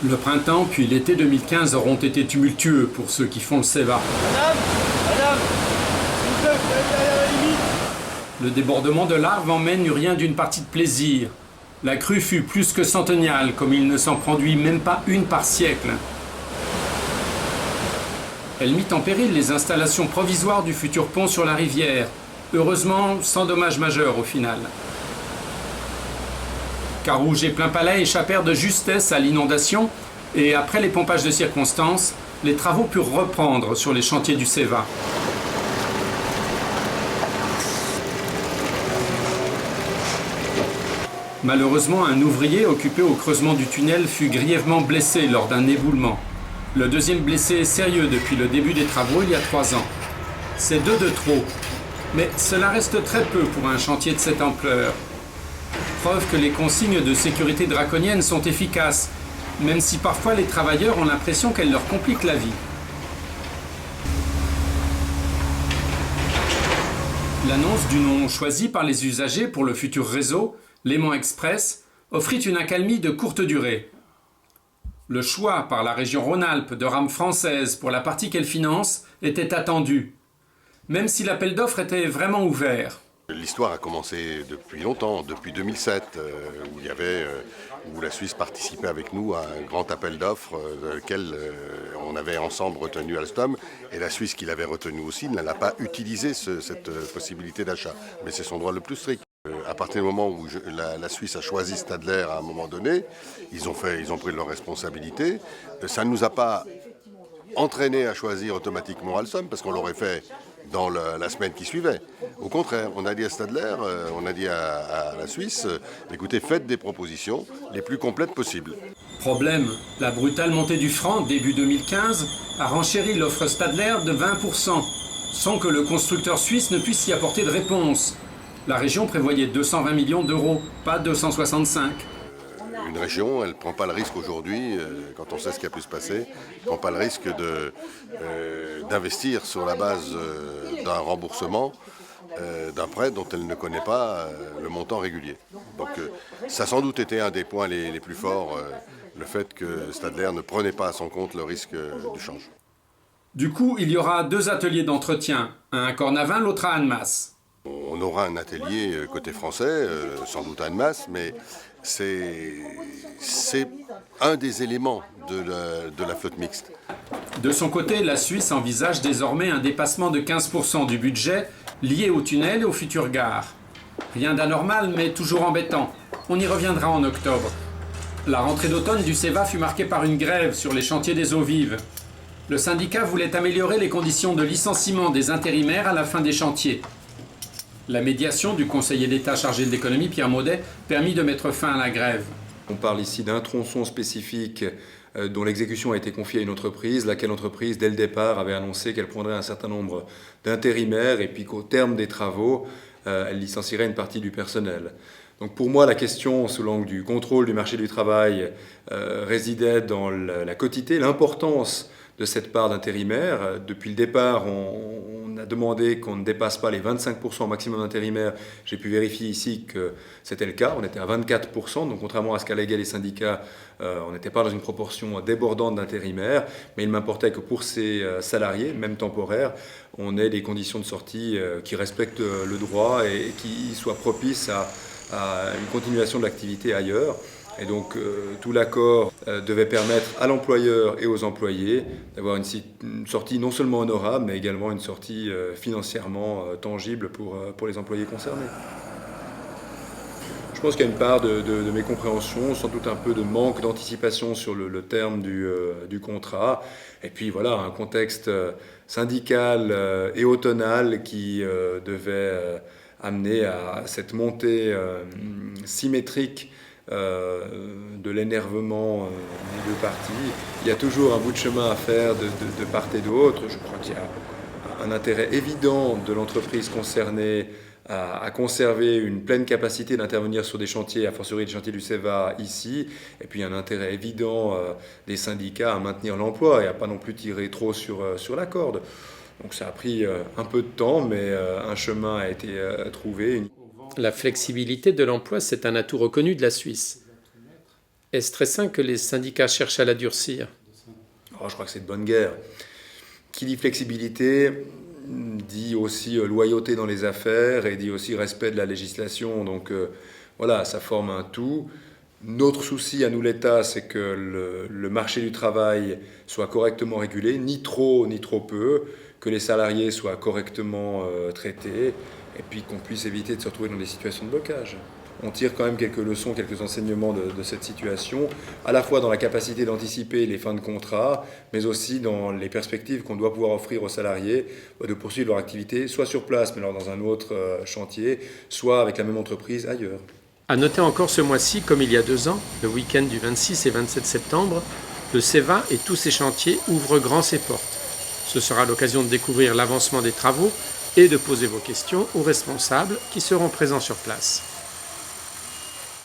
Le printemps puis l'été 2015 auront été tumultueux pour ceux qui font le Ceva. Madame, s'il vous plaît, vous allez derrière la limite. Le débordement de larves emmène rien d'une partie de plaisir. La crue fut plus que centeniale, comme il ne s'en produit même pas une par siècle. Elle mit en péril les installations provisoires du futur pont sur la rivière, heureusement sans dommages majeurs au final. Carouge et Plainpalais échappèrent de justesse à l'inondation et après les pompages de circonstance, les travaux purent reprendre sur les chantiers du Ceva. Malheureusement, un ouvrier occupé au creusement du tunnel fut grièvement blessé lors d'un éboulement. Le deuxième blessé est sérieux depuis le début des travaux il y a 3 ans. C'est 2 de trop, mais cela reste très peu pour un chantier de cette ampleur. Preuve que les consignes de sécurité draconiennes sont efficaces, même si parfois les travailleurs ont l'impression qu'elles leur compliquent la vie. L'annonce du nom choisi par les usagers pour le futur réseau, Léman Express, offrit une accalmie de courte durée. Le choix par la région Rhône-Alpes de rames françaises pour la partie qu'elle finance était attendu, même si l'appel d'offres était vraiment ouvert. L'histoire a commencé depuis longtemps, depuis 2007, où la Suisse participait avec nous à un grand appel d'offres dans lequel on avait ensemble retenu Alstom, et la Suisse qui l'avait retenu aussi n'a pas utilisé cette possibilité d'achat. Mais c'est son droit le plus strict. À partir du moment où la Suisse a choisi Stadler à un moment donné, ils ont pris leurs responsabilités. Ça ne nous a pas entraîné à choisir automatiquement Alstom, parce qu'on l'aurait fait dans la semaine qui suivait. Au contraire, on a dit à Stadler, on a dit à la Suisse, écoutez, faites des propositions les plus complètes possibles. Problème, la brutale montée du franc début 2015 a renchéri l'offre Stadler de 20%, sans que le constructeur suisse ne puisse y apporter de réponse. La région prévoyait 220 millions d'euros, pas 265. Une région, elle ne prend pas le risque aujourd'hui, quand on sait ce qui a pu se passer, elle ne prend pas le risque d'investir sur la base d'un remboursement d'un prêt dont elle ne connaît pas le montant régulier. Donc ça a sans doute été un des points les plus forts, le fait que Stadler ne prenait pas à son compte le risque du change. Du coup, il y aura 2 ateliers d'entretien, un à Cornavin, l'autre à Annemasse. On aura un atelier côté français, sans doute à Annemasse, mais c'est un des éléments de la flotte mixte. De son côté, la Suisse envisage désormais un dépassement de 15% du budget lié au tunnel et aux futures gares. Rien d'anormal, mais toujours embêtant. On y reviendra en octobre. La rentrée d'automne du Ceva fut marquée par une grève sur les chantiers des eaux vives. Le syndicat voulait améliorer les conditions de licenciement des intérimaires à la fin des chantiers. La médiation du conseiller d'État chargé de l'économie, Pierre Maudet, permit de mettre fin à la grève. On parle ici d'un tronçon spécifique dont l'exécution a été confiée à une entreprise, laquelle entreprise, dès le départ, avait annoncé qu'elle prendrait un certain nombre d'intérimaires et puis qu'au terme des travaux, elle licencierait une partie du personnel. Donc pour moi, la question, sous l'angle du contrôle du marché du travail, résidait dans la quotité, l'importance de cette part d'intérimaires. Depuis le départ, on a demandé qu'on ne dépasse pas les 25% au maximum d'intérimaires. J'ai pu vérifier ici que c'était le cas. On était à 24%, donc contrairement à ce qu'alléguaient les syndicats, on n'était pas dans une proportion débordante d'intérimaires. Mais il m'importait que pour ces salariés, même temporaires, on ait des conditions de sortie qui respectent le droit et qui soient propices à une continuation de l'activité ailleurs. Et donc tout l'accord devait permettre à l'employeur et aux employés d'avoir une sortie non seulement honorable, mais également une sortie financièrement tangible pour les employés concernés. Je pense qu'il y a une part de mécompréhension, sans doute un peu de manque d'anticipation sur le terme du contrat. Et puis voilà, un contexte syndical et automnal qui devait amener à cette montée symétrique de l'énervement des 2 parties. Il y a toujours un bout de chemin à faire de part et d'autre. Je crois qu'il y a un intérêt évident de l'entreprise concernée à conserver une pleine capacité d'intervenir sur des chantiers, a fortiori des chantiers du Ceva ici, et puis un intérêt évident des syndicats à maintenir l'emploi et à pas non plus tirer trop sur la corde. Donc ça a pris un peu de temps, mais un chemin a été trouvé. La flexibilité de l'emploi, c'est un atout reconnu de la Suisse. Est-ce très sain que les syndicats cherchent à la durcir? Je crois que c'est de bonne guerre. Qui dit flexibilité dit aussi loyauté dans les affaires et dit aussi respect de la législation. Donc voilà, ça forme un tout. Notre souci à nous, l'État, c'est que le marché du travail soit correctement régulé, ni trop peu, que les salariés soient correctement traités, et puis qu'on puisse éviter de se retrouver dans des situations de blocage. On tire quand même quelques leçons, quelques enseignements de cette situation, à la fois dans la capacité d'anticiper les fins de contrat, mais aussi dans les perspectives qu'on doit pouvoir offrir aux salariés de poursuivre leur activité, soit sur place, mais alors dans un autre chantier, soit avec la même entreprise ailleurs. À noter encore ce mois-ci, comme il y a 2 ans, le week-end du 26 et 27 septembre, le CEVA et tous ses chantiers ouvrent grand ses portes. Ce sera l'occasion de découvrir l'avancement des travaux et de poser vos questions aux responsables qui seront présents sur place.